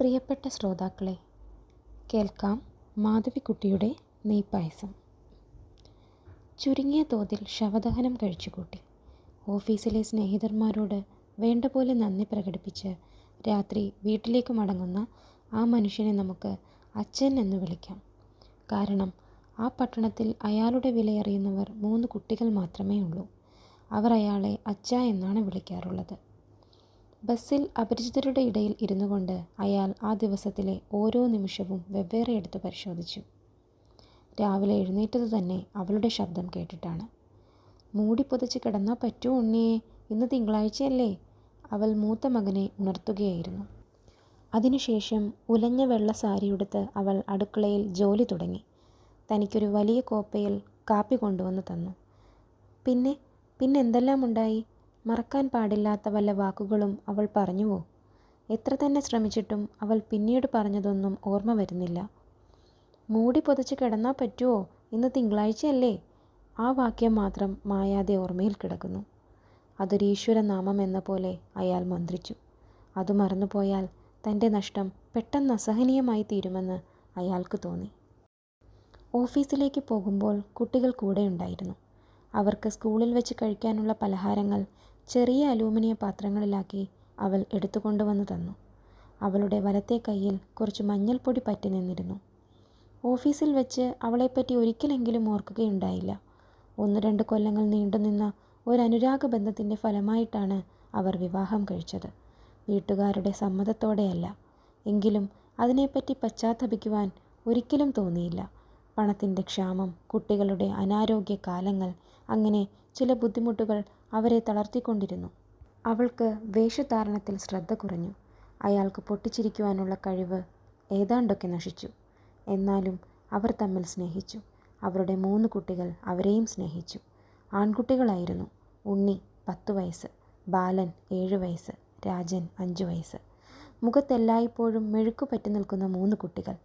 പ്രിയപ്പെട്ട ശ്രോതാക്കളെ, കേൾക്കാം മാധവിക്കുട്ടിയുടെ നെയ്പായസം. ചുരുങ്ങിയ തോതിൽ ശവദഹനം കഴിച്ചുകൂട്ടി ഓഫീസിലെ സ്നേഹിതന്മാരോട് വേണ്ട പോലെ നന്ദി പ്രകടിപ്പിച്ച് രാത്രി വീട്ടിലേക്ക് മടങ്ങുന്ന ആ മനുഷ്യനെ നമുക്ക് അച്ഛൻ എന്ന് വിളിക്കാം. കാരണം ആ പട്ടണത്തിൽ അയാളുടെ വിലയറിയുന്നവർ 3 കുട്ടികൾ മാത്രമേ ഉള്ളൂ. അവർ അയാളെ അച്ഛ എന്നാണ് വിളിക്കാറുള്ളത്. ബസ്സിൽ അപരിചിതരുടെ ഇടയിൽ ഇരുന്നു കൊണ്ട് അയാൾ ആ ദിവസത്തിലെ ഓരോ നിമിഷവും വെവ്വേറെ എടുത്ത് പരിശോധിച്ചു. രാവിലെ എഴുന്നേറ്റത് തന്നെ അവളുടെ ശബ്ദം കേട്ടിട്ടാണ്. മൂടി പുതച്ച് കിടന്നാൽ പറ്റൂ ഉണ്ണിയെ, ഇന്ന് തിങ്കളാഴ്ചയല്ലേ? അവൾ മൂത്ത മകനെ ഉണർത്തുകയായിരുന്നു. അതിനുശേഷം ഉലഞ്ഞ വെള്ള സാരിയുടുത്ത് അവൾ അടുക്കളയിൽ ജോലി തുടങ്ങി. തനിക്കൊരു വലിയ കോപ്പയിൽ കാപ്പി കൊണ്ടുവന്ന് തന്നു. പിന്നെ എന്തെല്ലാം ഉണ്ടായി? മറക്കാൻ പാടില്ലാത്ത വല്ല വാക്കുകളും അവൾ പറഞ്ഞുവോ? എത്ര തന്നെ ശ്രമിച്ചിട്ടും അവൾ പിന്നീട് പറഞ്ഞതൊന്നും ഓർമ്മ വരുന്നില്ല. മൂടി പൊതച്ച് കിടന്നാൽ പറ്റുമോ? ഇന്ന് തിങ്കളാഴ്ചയല്ലേ? ആ വാക്യം മാത്രം മായാതെ ഓർമ്മയിൽ കിടക്കുന്നു. അതൊരു ഈശ്വരനാമം എന്ന പോലെ അയാൾ മന്ത്രിച്ചു. അത് മറന്നുപോയാൽ തൻ്റെ നഷ്ടം പെട്ടെന്ന് അസഹനീയമായി തീരുമെന്ന് അയാൾക്ക് തോന്നി. ഓഫീസിലേക്ക് പോകുമ്പോൾ കുട്ടികൾ കൂടെ ഉണ്ടായിരുന്നു. അവർക്ക് സ്കൂളിൽ വെച്ച് കഴിക്കാനുള്ള പലഹാരങ്ങൾ ചെറിയ അലൂമിനിയ പാത്രങ്ങളിലാക്കി അവൾ എടുത്തുകൊണ്ടുവന്ന് തന്നു. അവളുടെ വലത്തെ കൈയിൽ കുറച്ച് മഞ്ഞൾപ്പൊടി പറ്റി നിന്നിരുന്നു. ഓഫീസിൽ വെച്ച് അവളെപ്പറ്റി ഒരിക്കലെങ്കിലും ഓർക്കുകയുണ്ടായില്ല. 1-2 കൊല്ലങ്ങൾ നീണ്ടുനിന്ന ഒരു അനുരാഗ ബന്ധത്തിൻ്റെ ഫലമായിട്ടാണ് അവർ വിവാഹം കഴിച്ചത്. വീട്ടുകാരുടെ സമ്മതത്തോടെയല്ല. എങ്കിലും അതിനെപ്പറ്റി പശ്ചാത്തപിക്കുവാൻ ഒരിക്കലും തോന്നിയില്ല. പണത്തിൻ്റെ ക്ഷാമം, കുട്ടികളുടെ അനാരോഗ്യ കാലങ്ങൾ, അങ്ങനെ ചില ബുദ്ധിമുട്ടുകൾ അവരെ തളർത്തിക്കൊണ്ടിരുന്നു. അവൾക്ക് വേഷധാരണത്തിൽ ശ്രദ്ധ കുറഞ്ഞു. അയാൾക്ക് പൊട്ടിച്ചിരിക്കുവാനുള്ള കഴിവ് ഏതാണ്ടൊക്കെ നശിച്ചു. എന്നാലും അവർ തമ്മിൽ സ്നേഹിച്ചു. അവരുടെ 3 കുട്ടികൾ അവരെയും സ്നേഹിച്ചു. ആൺകുട്ടികളായിരുന്നു. ഉണ്ണി 10 വയസ്സ്, ബാലൻ 7 വയസ്സ്, രാജൻ 5 വയസ്സ്. മുഖത്തെല്ലായ്പ്പോഴും മെഴുക്കു പറ്റി നിൽക്കുന്ന 3 കുട്ടികൾ.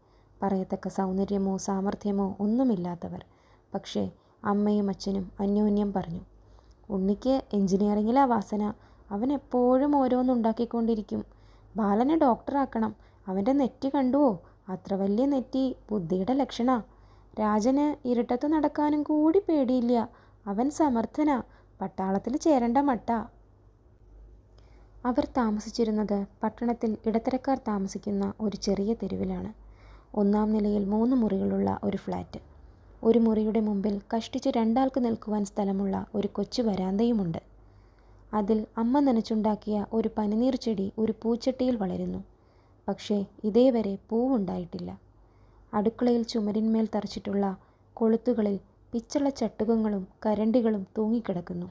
പറയത്തക്ക സൗന്ദര്യമോ സാമർഥ്യമോ ഒന്നുമില്ലാത്തവർ. പക്ഷേ അമ്മയും അച്ഛനും അന്യോന്യം പറഞ്ഞു, ഉണ്ണിക്ക് എൻജിനീയറിങ്ങിലാ വാസന, അവൻ എപ്പോഴും ഓരോന്നുണ്ടാക്കിക്കൊണ്ടിരിക്കും. ബാലനെ ഡോക്ടറാക്കണം. അവൻ്റെ നെറ്റി കണ്ടുവോ? അത്ര വലിയ നെറ്റി ബുദ്ധിയുടെ ലക്ഷണ. രാജന് ഇരുട്ടത്ത് നടക്കാനും കൂടി പേടിയില്ല. അവൻ സമർത്ഥനാ, പട്ടാളത്തിൽ ചേരേണ്ട മട്ട. അവർ താമസിച്ചിരുന്നത് പട്ടണത്തിൽ ഇടത്തരക്കാർ താമസിക്കുന്ന ഒരു ചെറിയ തെരുവിലാണ്. 1-ാം നിലയിൽ 3 മുറികളുള്ള ഒരു ഫ്ലാറ്റ്. ഒരു മുറിയുടെ മുമ്പിൽ കഷ്ടിച്ച് 2 ആൾക്ക് നിൽക്കുവാൻ സ്ഥലമുള്ള ഒരു കൊച്ചു വരാന്തയുമുണ്ട്. അതിൽ അമ്മ നനച്ചുണ്ടാക്കിയ ഒരു പനിനീർ ചെടി ഒരു പൂച്ചട്ടിയിൽ വളരുന്നു. പക്ഷേ ഇതേവരെ പൂവുണ്ടായിട്ടില്ല. അടുക്കളയിൽ ചുമരിന്മേൽ തറച്ചിട്ടുള്ള കൊളുത്തുകളിൽ പിച്ചള ചട്ടുകങ്ങളും കരണ്ടികളും തൂങ്ങിക്കിടക്കുന്നു.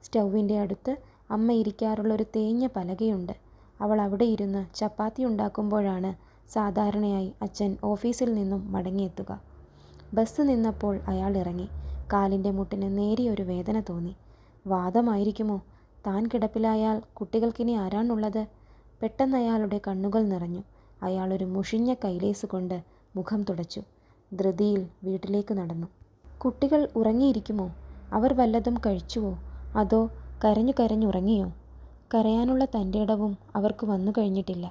സ്റ്റൗവിൻ്റെ അടുത്ത് അമ്മ ഇരിക്കാറുള്ളൊരു തേഞ്ഞ പലകയുണ്ട്. അവൾ അവിടെ ഇരുന്ന് ചപ്പാത്തി ഉണ്ടാക്കുമ്പോഴാണ് സാധാരണയായി അച്ഛൻ ഓഫീസിൽ നിന്നും മടങ്ങിയെത്തുക. ബസ് നിന്നപ്പോൾ അയാൾ ഇറങ്ങി. കാലിൻ്റെ മുട്ടിന് നേരിയൊരു വേദന തോന്നി. വാദമായിരിക്കുമോ? താൻ കിടപ്പിലായാൽ കുട്ടികൾക്കിനി ആരാണുള്ളത്? പെട്ടെന്ന് അയാളുടെ കണ്ണുകൾ നിറഞ്ഞു. അയാളൊരു മുഷിഞ്ഞ കൈലേസ് കൊണ്ട് മുഖം തുടച്ചു. ധൃതിയിൽ വീട്ടിലേക്ക് നടന്നു. കുട്ടികൾ ഉറങ്ങിയിരിക്കുമോ? അവർ വല്ലതും കഴിച്ചുവോ? അതോ കരഞ്ഞു കരഞ്ഞുറങ്ങിയോ? കരയാനുള്ള തൻ്റെ ഇടവും അവർക്ക് വന്നു കഴിഞ്ഞിട്ടില്ല.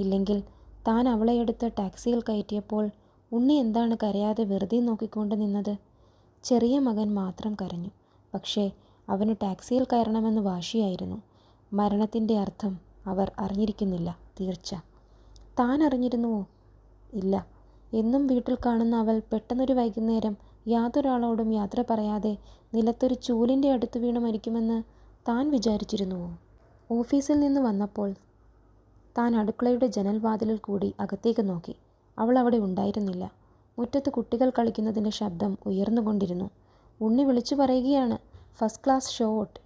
ഇല്ലെങ്കിൽ താൻ അവളെ എടുത്ത് ടാക്സിയിൽ കയറ്റിയപ്പോൾ ഉണ്ണി എന്താണ് കരയാതെ വെറുതെ നോക്കിക്കൊണ്ട് നിന്നത്? ചെറിയ മകൻ മാത്രം കരഞ്ഞു. പക്ഷേ അവന് ടാക്സിയിൽ കയറണമെന്ന് വാശിയായിരുന്നു. മരണത്തിൻ്റെ അർത്ഥം അവർ അറിഞ്ഞിരിക്കുന്നില്ല, തീർച്ച. താൻ അറിഞ്ഞിരുന്നുവോ? ഇല്ല. എന്നും വീട്ടിൽ കാണുന്ന അവൾ പെട്ടെന്നൊരു വൈകുന്നേരം യാതൊരാളോടും യാത്ര പറയാതെ നിലത്തൊരു ചൂലിൻ്റെ അടുത്ത് വീണ് മരിക്കുമെന്ന് താൻ വിചാരിച്ചിരുന്നുവോ? ഓഫീസിൽ നിന്ന് വന്നപ്പോൾ താൻ അടുക്കളയുടെ ജനൽവാതിലിൽ കൂടി അകത്തേക്ക് നോക്കി. അവൾ അവിടെ ഉണ്ടായിരുന്നില്ല. മുറ്റത്ത് കുട്ടികൾ കളിക്കുന്നതിൻ്റെ ശബ്ദം ഉയർന്നുകൊണ്ടിരുന്നു. ഉണ്ണി വിളിച്ചു പറയുകയാണ്, ഫസ്റ്റ് ക്ലാസ് ഷോട്ട്.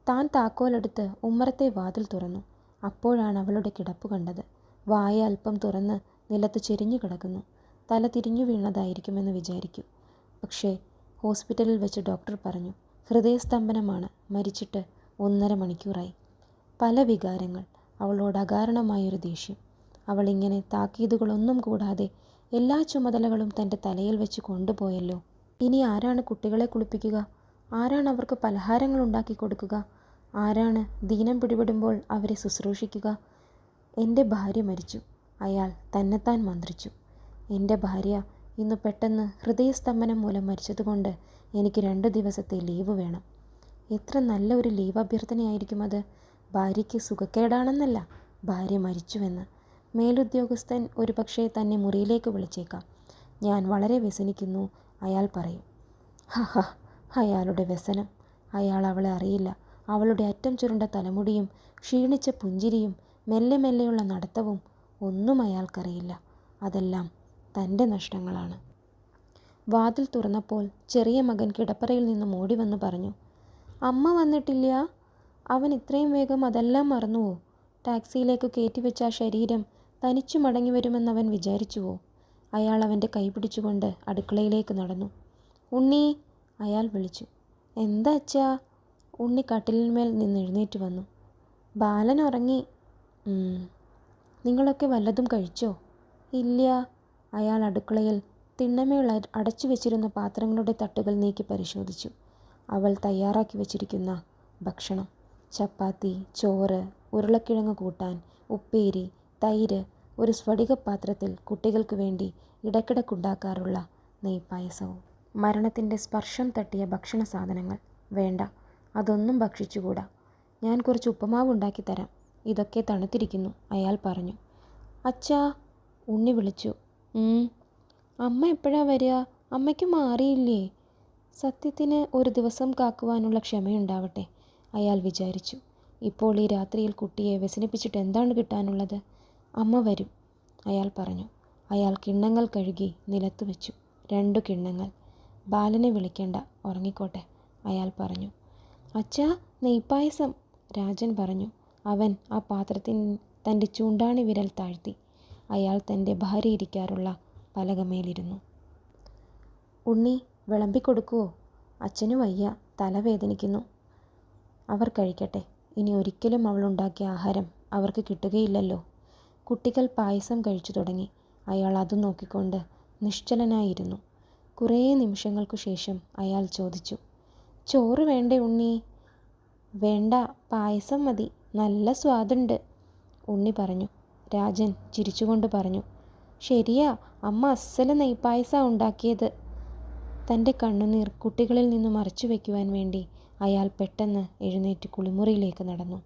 താൻ താക്കോലെടുത്ത് ഉമ്മറത്തെ വാതിൽ തുറന്നു. അപ്പോഴാണ് അവളുടെ കിടപ്പ് കണ്ടത്. വായ അല്പം തുറന്ന് നിലത്ത് ചെരിഞ്ഞു കിടക്കുന്നു. തല തിരിഞ്ഞു വീണതായിരിക്കുമെന്ന് വിചാരിക്കൂ. പക്ഷേ ഹോസ്പിറ്റലിൽ വെച്ച് ഡോക്ടർ പറഞ്ഞു, ഹൃദയസ്തംഭനമാണ്, മരിച്ചിട്ട് 1.5 മണിക്കൂറായി. പല വികാരങ്ങൾ. അവളോട് അകാരണമായൊരു ദേഷ്യം. അവളിങ്ങനെ താക്കീതുകളൊന്നും കൂടാതെ എല്ലാ ചുമതലകളും തൻ്റെ തലയിൽ വെച്ച് കൊണ്ടുപോയല്ലോ. ഇനി ആരാണ് കുട്ടികളെ കുളിപ്പിക്കുക? ആരാണ് അവർക്ക് പലഹാരങ്ങൾ ഉണ്ടാക്കി കൊടുക്കുക? ആരാണ് ദീനം പിടിപെടുമ്പോൾ അവരെ ശുശ്രൂഷിക്കുക? എൻ്റെ ഭാര്യ മരിച്ചു. അയാൾ തന്നെത്താൻ മന്ത്രിച്ചു. എൻ്റെ ഭാര്യ ഇന്ന് പെട്ടെന്ന് ഹൃദയസ്തംഭനം മൂലം മരിച്ചതുകൊണ്ട് എനിക്ക് 2 ദിവസത്തെ ലീവ് വേണം. എത്ര നല്ല ഒരു ലീവ് അഭ്യർത്ഥനയായിരിക്കും അത്. ഭാര്യയ്ക്ക് സുഖക്കേടാണെന്നല്ല, ഭാര്യ മരിച്ചുവെന്ന്. മേലുദ്യോഗസ്ഥൻ ഒരു പക്ഷേ തന്നെ മുറിയിലേക്ക് വിളിച്ചേക്കാം. ഞാൻ വളരെ വ്യസനിക്കുന്നു, അയാൾ പറയും. ഹഹ, അയാളുടെ വ്യസനം. അയാൾ അവളെ അറിയില്ല. അവളുടെ അറ്റം ചുരുണ്ട തലമുടിയും ക്ഷീണിച്ച പുഞ്ചിരിയും മെല്ലെ മെല്ലെയുള്ള നടത്തവും ഒന്നും അയാൾക്കറിയില്ല. അതെല്ലാം തൻ്റെ നഷ്ടങ്ങളാണ്. വാതിൽ തുറന്നപ്പോൾ ചെറിയ മകൻ കിടപ്പറയിൽ നിന്നും ഓടി വന്ന് പറഞ്ഞു, അമ്മ വന്നിട്ടില്ല. അവൻ ഇത്രയും വേഗം അതെല്ലാം മറന്നുവോ? ടാക്സിയിലേക്ക് കയറ്റിവെച്ച ആ ശരീരം തനിച്ചു മടങ്ങി വരുമെന്നവൻ വിചാരിച്ചുവോ? അയാൾ അവൻ്റെ കൈ പിടിച്ചുകൊണ്ട് അടുക്കളയിലേക്ക് നടന്നു. ഉണ്ണി, അയാൾ വിളിച്ചു. എന്താ അച്ഛാ? ഉണ്ണി കട്ടിലിന്മേൽ നിന്ന് എഴുന്നേറ്റ് വന്നു. ബാലൻ ഉറങ്ങി. നിങ്ങളൊക്കെ വല്ലതും കഴിച്ചോ? ഇല്ല. അയാൾ അടുക്കളയിൽ തിണ്ണമേൽ അടച്ചു വെച്ചിരുന്ന പാത്രങ്ങളുടെ തട്ടുകൾ നീക്കി പരിശോധിച്ചു. അവൾ തയ്യാറാക്കി വെച്ചിരിക്കുന്ന ഭക്ഷണം: ചപ്പാത്തി, ചോറ്, ഉരുളക്കിഴങ്ങ് കൂട്ടാൻ, ഉപ്പേരി, തൈര്, ഒരു സ്ഫടികപാത്രത്തിൽ കുട്ടികൾക്ക് വേണ്ടി ഇടയ്ക്കിടയ്ക്കുണ്ടാക്കാറുള്ള നെയ്പായസവും. മരണത്തിൻ്റെ സ്പർശം തട്ടിയ ഭക്ഷണ സാധനങ്ങൾ. വേണ്ട, അതൊന്നും ഭക്ഷിച്ചുകൂടാ. ഞാൻ കുറച്ച് ഉപ്പുമാവ് ഉണ്ടാക്കി തരാം. ഇതൊക്കെ തണുത്തിരിക്കുന്നു, അയാൾ പറഞ്ഞു. അച്ഛാ, ഉണ്ണി വിളിച്ചു. അമ്മ എപ്പോഴാ വരിക? അമ്മയ്ക്ക് മാറിയില്ലേ? സത്യത്തിന് ഒരു ദിവസം കാക്കുവാനുള്ള ക്ഷമയുണ്ടാവട്ടെ, അയാൾ വിചാരിച്ചു. ഇപ്പോൾ ഈ രാത്രിയിൽ കുട്ടിയെ വ്യസനിപ്പിച്ചിട്ട് എന്താണ് കിട്ടാനുള്ളത്? അമ്മ വരും, അയാൾ പറഞ്ഞു. അയാൾ കിണ്ണങ്ങൾ കഴുകി നിലത്തു വെച്ചു. 2 കിണ്ണങ്ങൾ. ബാലനെ വിളിക്കേണ്ട, ഉറങ്ങിക്കോട്ടെ, അയാൾ പറഞ്ഞു. അച്ഛാ, നെയ്പായസം, രാജൻ പറഞ്ഞു. അവൻ ആ പാത്രത്തിൽ തൻ്റെ ചൂണ്ടാണി വിരൽ താഴ്ത്തി. അയാൾ തൻ്റെ ഭാര്യ ഇരിക്കാറുള്ള പലകമേലിരുന്നു. ഉണ്ണി, വിളമ്പിക്കൊടുക്കുവോ? അച്ഛനു വയ്യ, തലവേദനിക്കുന്നു. അവർ കഴിക്കട്ടെ. ഇനി ഒരിക്കലും അവളുണ്ടാക്കിയ ആഹാരം അവർക്ക് കിട്ടുകയില്ലല്ലോ. കുട്ടികൾ പായസം കഴിച്ചു തുടങ്ങി. അയാൾ അതും നോക്കിക്കൊണ്ട് നിശ്ചലനായിരുന്നു. കുറേ നിമിഷങ്ങൾക്കു ശേഷം അയാൾ ചോദിച്ചു, ചോറ് വേണ്ടേ ഉണ്ണി? വേണ്ട, പായസം മതി, നല്ല സ്വാദുണ്ട്, ഉണ്ണി പറഞ്ഞു. രാജൻ ചിരിച്ചുകൊണ്ട് പറഞ്ഞു. ശരിയാ, അമ്മ അസ്സല് നെയ്പായസം ഉണ്ടാക്കിയത്. തൻ്റെ കണ്ണുനീർ കുട്ടികളിൽ നിന്ന് മറച്ചു വയ്ക്കുവാൻ വേണ്ടി അയാൾ പെട്ടെന്ന് എഴുന്നേറ്റ് കുളിമുറിയിലേക്ക് നടന്നു.